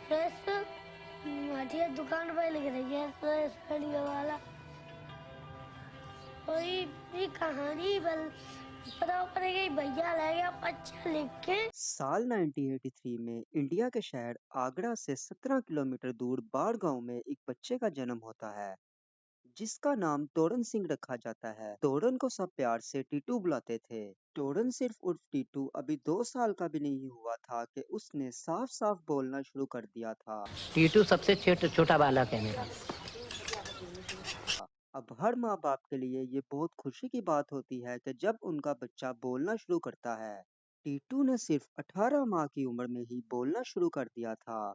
Fresh माठिया दुकान पे लिख रही है फ्रेश रेडियो वाला कोई भी कहानी पता पड़ेगी भैया ले गया अच्छा लिख के। साल 1983 में इंडिया के शहर आगरा से 17 किलोमीटर दूर बाढ़ गांव में एक बच्चे का जन्म होता है जिसका नाम तोरन सिंह रखा जाता है। तोरन को सब प्यार से टीटू बुलाते थे। तोरन सिर्फ उर्फ टीटू अभी 2 साल का भी नहीं हुआ था कि उसने साफ साफ बोलना शुरू कर दिया था। टीटू सबसे छोटा बालक है मेरा। अब हर माँ बाप के लिए ये बहुत खुशी की बात होती है कि जब उनका बच्चा बोलना शुरू करता है। टीटू ने सिर्फ 18 माह की उम्र में ही बोलना शुरू कर दिया था,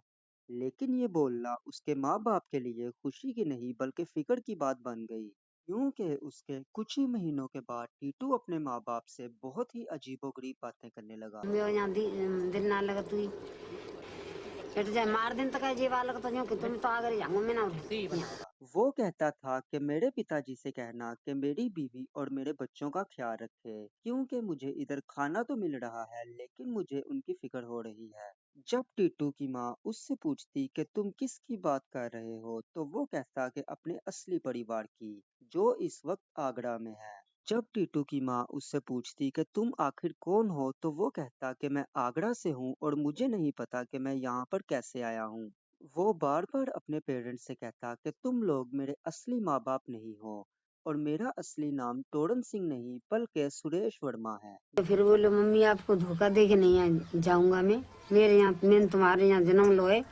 लेकिन ये बोलना उसके माँ बाप के लिए खुशी की नहीं बल्कि फिक्र की बात बन गई, क्योंकि उसके कुछ ही महीनों के बाद टीटू अपने माँ बाप से बहुत ही अजीबोगरीब बातें करने लगा। दिल ना लगा तू मार दिन तक जीवा लगा तो कि तुम तो आगे जाऊंगा मैं ना। वो कहता था कि मेरे पिताजी से कहना कि मेरी बीवी और मेरे बच्चों का ख्याल रखे, क्योंकि मुझे इधर खाना तो मिल रहा है लेकिन मुझे उनकी फिक्र हो रही है। जब टीटू की माँ उससे पूछती कि तुम किसकी बात कर रहे हो, तो वो कहता कि अपने असली परिवार की, जो इस वक्त आगरा में है। जब टीटू की माँ उससे पूछती कि तुम आखिर कौन हो, तो वो कहता कि मैं आगरा से हूँ और मुझे नहीं पता कि मैं यहाँ पर कैसे आया हूँ। वो बार-बार अपने पेरेंट्स से कहता कि तुम लोग मेरे असली माँ-बाप नहीं हो और मेरा असली नाम तोरन सिंह नहीं बल्कि सुरेश वर्मा है। तो फिर बोलो मम्मी आपको धोखा दे के नहीं जाऊंगा मैं, मेरे यहाँ मैंने तुम्हारे यहाँ जन्म लो है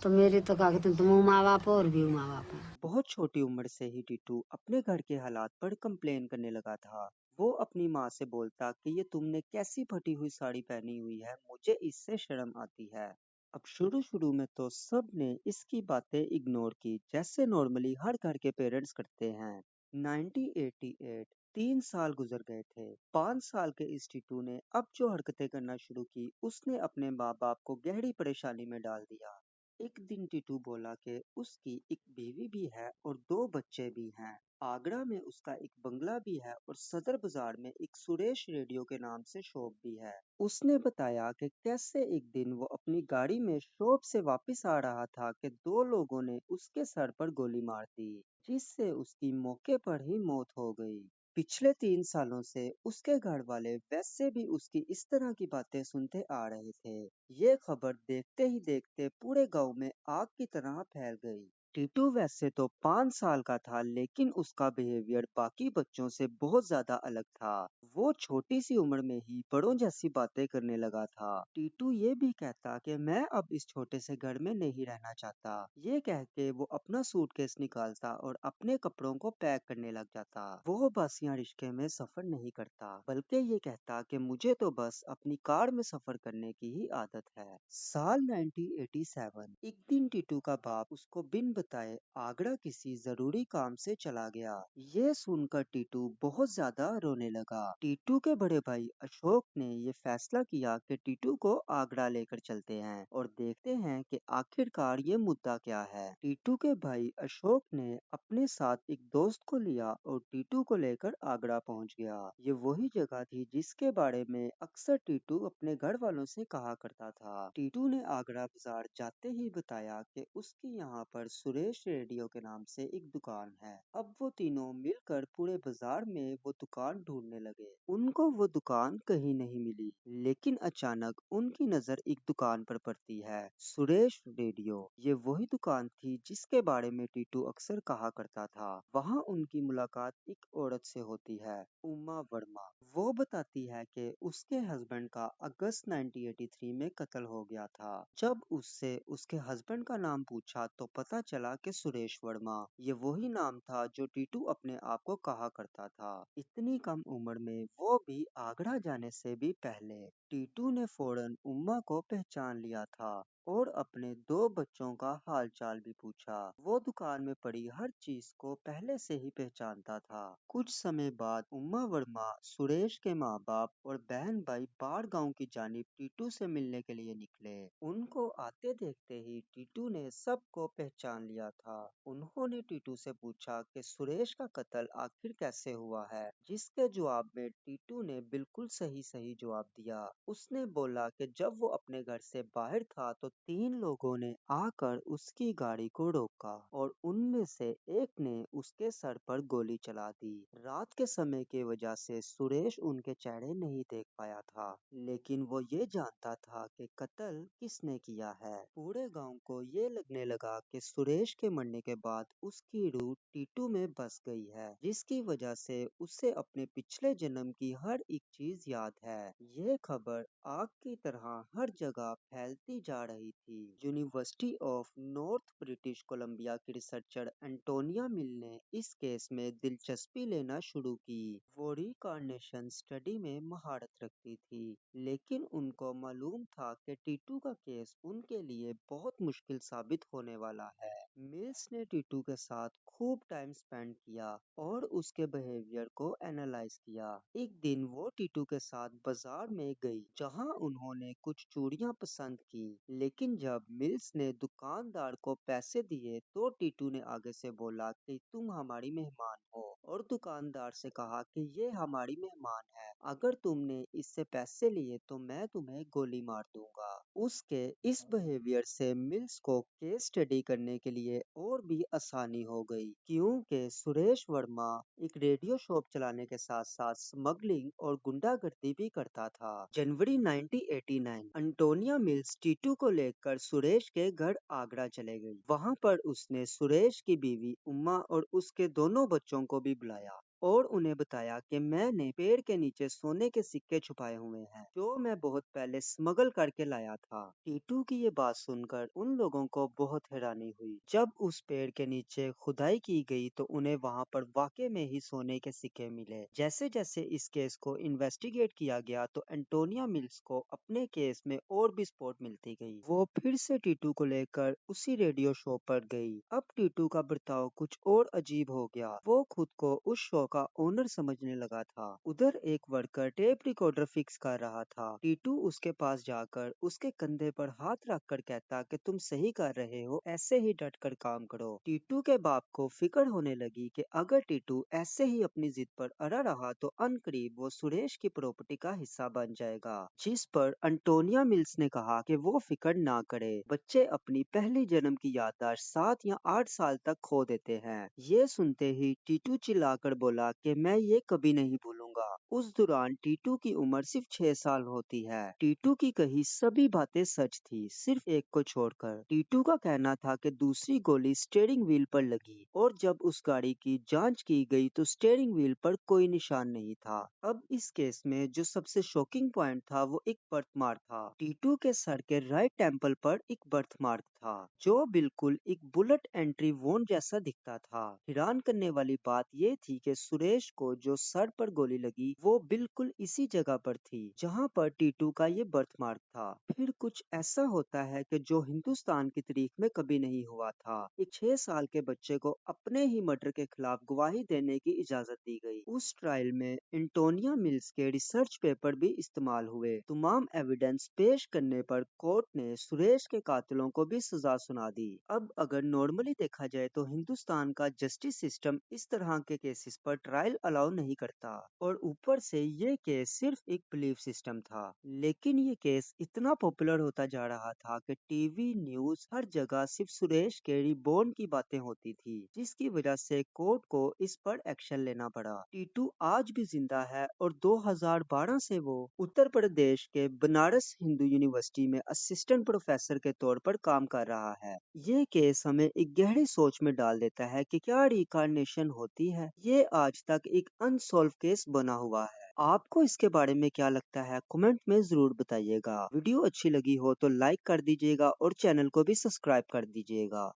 तो मेरे तो क्या कहते तुम माँ बाप हो और भी माँ बाप है। बहुत छोटी उम्र से ही टीटू अपने घर के हालात पर कंप्लेन करने लगा था। वो अपनी माँ से बोलता कि ये तुमने कैसी फटी हुई साड़ी पहनी हुई है, मुझे इससे शर्म आती है। अब शुरू-शुरू में तो सब ने इसकी बातें इग्नोर की, जैसे नॉर्मली हर घर के पेरेंट्स करते हैं। 1988 3 साल गुजर गए थे। 5 साल के इस टीटू ने अब जो हरकतें करना शुरू की, उसने अपने माँ बाप को गहरी परेशानी में डाल दिया। एक दिन टीटू बोला कि उसकी एक बीवी भी है और 2 बच्चे भी हैं। आगरा में उसका एक बंगला भी है और सदर बाजार में एक सुरेश रेडियो के नाम से शॉप भी है। उसने बताया कि कैसे एक दिन वो अपनी गाड़ी में शॉप से वापस आ रहा था कि 2 लोगों ने उसके सर पर गोली मार दी, जिससे उसकी मौके पर ही मौत हो गई। पिछले 3 सालों से उसके घर वाले वैसे भी उसकी इस तरह की बातें सुनते आ रहे थे। ये खबर देखते ही देखते पूरे गांव में आग की तरह फैल गई। टीटू वैसे तो 5 साल का था, लेकिन उसका बिहेवियर बाकी बच्चों से बहुत ज्यादा अलग था। वो छोटी सी उम्र में ही बड़ों जैसी बातें करने लगा था। टीटू ये भी कहता कि मैं अब इस छोटे से घर में नहीं रहना चाहता। ये कह के वो अपना सूटकेस निकालता और अपने कपड़ों को पैक करने लग जाता। वो बस यहाँ रिश्ते में सफर नहीं करता, बल्कि ये कहता कि मुझे तो बस अपनी कार में सफर करने की ही आदत है। साल 1987 एक दिन टीटू का बाप उसको बिन बताए आगरा किसी जरूरी काम से चला गया। ये सुनकर टीटू बहुत ज्यादा रोने लगा। टीटू के बड़े भाई अशोक ने ये फैसला किया कि टीटू को आगरा लेकर चलते हैं और देखते हैं कि आखिरकार ये मुद्दा क्या है। टीटू के भाई अशोक ने अपने साथ एक दोस्त को लिया और टीटू को लेकर आगरा पहुंच गया। ये वही जगह थी जिसके बारे में अक्सर टीटू अपने घर वालों से कहा करता था। टीटू ने आगरा बाजार जाते ही बताया कि उसके यहाँ पर सुरेश रेडियो के नाम से एक दुकान है। अब वो तीनों मिलकर पूरे बाजार में वो दुकान ढूंढने लगे। उनको वो दुकान कहीं नहीं मिली, लेकिन अचानक उनकी नजर एक दुकान पर पड़ती है, सुरेश रेडियो। ये वही दुकान थी जिसके बारे में टीटू अक्सर कहा करता था। वहाँ उनकी मुलाकात एक औरत से होती है, उमा वर्मा। वो बताती है कि उसके हस्बैंड का अगस्त 1983 में कत्ल हो गया था। जब उससे उसके हस्बैंड का नाम पूछा तो पता चला कि सुरेश वर्मा। ये वही नाम था जो टीटू अपने आप को कहा करता था। इतनी कम उम्र में, वो भी आगरा जाने से भी पहले। टीटू ने फौरन उम्मा को पहचान लिया था और अपने 2 बच्चों का हालचाल भी पूछा। वो दुकान में पड़ी हर चीज को पहले से ही पहचानता था। कुछ समय बाद उम्मा वर्मा, सुरेश के माँ बाप और बहन भाई बाढ़ गांव की जानिब टीटू से मिलने के लिए निकले। उनको आते देखते ही टीटू ने सबको पहचान लिया था। उन्होंने टीटू से पूछा कि सुरेश का कत्ल आखिर कैसे हुआ है, जिसके जवाब में टीटू ने बिल्कुल सही सही जवाब दिया। उसने बोला कि जब वो अपने घर से बाहर था तो 3 लोगों ने आकर उसकी गाड़ी को रोका और उनमें से एक ने उसके सर पर गोली चला दी। रात के समय की वजह से सुरेश उनके चेहरे नहीं देख पाया था, लेकिन वो ये जानता था कि कत्ल किसने किया है। पूरे गांव को ये लगने लगा कि सुरेश के मरने के बाद उसकी रूह टीटू में बस गई है, जिसकी वजह से उसे अपने पिछले जन्म की हर एक चीज याद है। ये खबर आग की तरह हर जगह फैलती जा रही थी। University of north British Columbia की रिसर्चर एंटोनिया मिल ने इस केस में दिलचस्पी लेना शुरू की। वो रिकार्नेशन स्टडी में महारत रखती थी, लेकिन उनको मालूम था कि टीटू का केस उनके लिए बहुत मुश्किल साबित होने वाला है। मिल्स ने टीटू के साथ खूब टाइम स्पेंड किया और उसके बिहेवियर को एनालाइज किया। एक दिन वो टीटू के साथ बाजार में गई, जहां उन्होंने कुछ चूड़ियां पसंद की, लेकिन जब मिल्स ने दुकानदार को पैसे दिए तो टीटू ने आगे से बोला कि तुम हमारी मेहमान हो, और दुकानदार से कहा कि ये हमारी मेहमान है, अगर तुमने इससे पैसे लिए तो मैं तुम्हें गोली मार दूंगा। उसके इस बिहेवियर से मिल्स को केस स्टडी करने के लिए और भी आसानी हो गई, क्योंकि सुरेश वर्मा एक रेडियो शॉप चलाने के साथ साथ स्मगलिंग और गुंडागर्दी भी करता था। जनवरी 1989 अंटोनिया मिल्स टीटू को लेकर सुरेश के घर आगरा चले गई। वहां पर उसने सुरेश की बीवी उमा और उसके दोनों बच्चों को भी बुलाया और उन्हें बताया कि मैंने पेड़ के नीचे सोने के सिक्के छुपाए हुए हैं, जो मैं बहुत पहले स्मगल करके लाया था। टीटू की ये बात सुनकर उन लोगों को बहुत हैरानी हुई। जब उस पेड़ के नीचे खुदाई की गई तो उन्हें वहां पर वाकई में ही सोने के सिक्के मिले। जैसे जैसे इस केस को इन्वेस्टिगेट किया गया तो एंटोनिया मिल्स को अपने केस में और भी सपोर्ट मिलती गई। वो फिर से टीटू को लेकर उसी रेडियो शो पर गई। अब टीटू का बर्ताव कुछ और अजीब हो गया। वो खुद को उस शो का ओनर समझने लगा था। उधर एक वर्कर टेप रिकॉर्डर फिक्स कर रहा था। टीटू उसके पास जाकर उसके कंधे पर हाथ रखकर कहता कि तुम सही कर रहे हो, ऐसे ही डट कर काम करो। टीटू के बाप को फिक्र होने लगी कि अगर टीटू ऐसे ही अपनी जिद पर अड़ा रहा तो अनकरीब वो सुरेश की प्रॉपर्टी का हिस्सा बन जाएगा। जिस पर अंटोनिया मिल्स ने कहा कि वो फिक्र ना करे, बच्चे अपनी पहली जन्म की याददाश्त 7 या 8 साल तक खो देते हैं। ये सुनते ही टीटू चिल्लाकर बोला कि मैं ये कभी नहीं भूलूंगा। उस दौरान टीटू की उम्र सिर्फ 6 साल होती है। टीटू की कही सभी बातें सच थी, सिर्फ एक को छोड़कर। टीटू का कहना था कि दूसरी गोली स्टीयरिंग व्हील पर लगी और जब उस गाड़ी की जांच की गई तो स्टीयरिंग व्हील पर कोई निशान नहीं था। अब इस केस में जो सबसे शॉकिंग पॉइंट था वो एक बर्थमार्क था। टीटू के सर के राइट टेम्पल पर एक बर्थमार्क था, जो बिल्कुल एक बुलेट एंट्री वोन जैसा दिखता था। हैरान करने वाली बात ये थी कि सुरेश को जो सर पर गोली लगी वो बिल्कुल इसी जगह पर थी जहां पर टीटू का ये बर्थमार्क था। फिर कुछ ऐसा होता है कि जो हिंदुस्तान की तारीख में कभी नहीं हुआ था। एक 6 साल के बच्चे को अपने ही मर्डर के खिलाफ गवाही देने की इजाजत दी गई। उस ट्रायल में एंटोनिया मिल्स के रिसर्च पेपर भी इस्तेमाल हुए। तमाम एविडेंस पेश करने पर कोर्ट ने सुरेश के कातिलों को भी सजा सुना दी। अब अगर नॉर्मली देखा जाए तो हिंदुस्तान का जस्टिस सिस्टम इस तरह के केसेस पर ट्रायल अलाउ नहीं करता, और ऊपर से ये केस सिर्फ एक बिलीफ सिस्टम था। लेकिन ये केस इतना पॉपुलर होता जा रहा था कि टीवी न्यूज हर जगह सिर्फ सुरेश के रिबॉर्न की बातें होती थी, जिसकी वजह से कोर्ट को इस पर एक्शन लेना पड़ा। टीटू आज भी जिंदा है और 2012 से वो उत्तर प्रदेश के बनारस हिंदू यूनिवर्सिटी में असिस्टेंट प्रोफेसर के तौर पर काम कर रहा है। ये केस हमें एक गहरी सोच में डाल देता है कि क्या रिकार्नेशन होती है। ये आज तक एक अनसॉल्व केस बना हुआ है। आपको इसके बारे में क्या लगता है, कमेंट में जरूर बताइएगा। वीडियो अच्छी लगी हो तो लाइक कर दीजिएगा और चैनल को भी सब्सक्राइब कर दीजिएगा।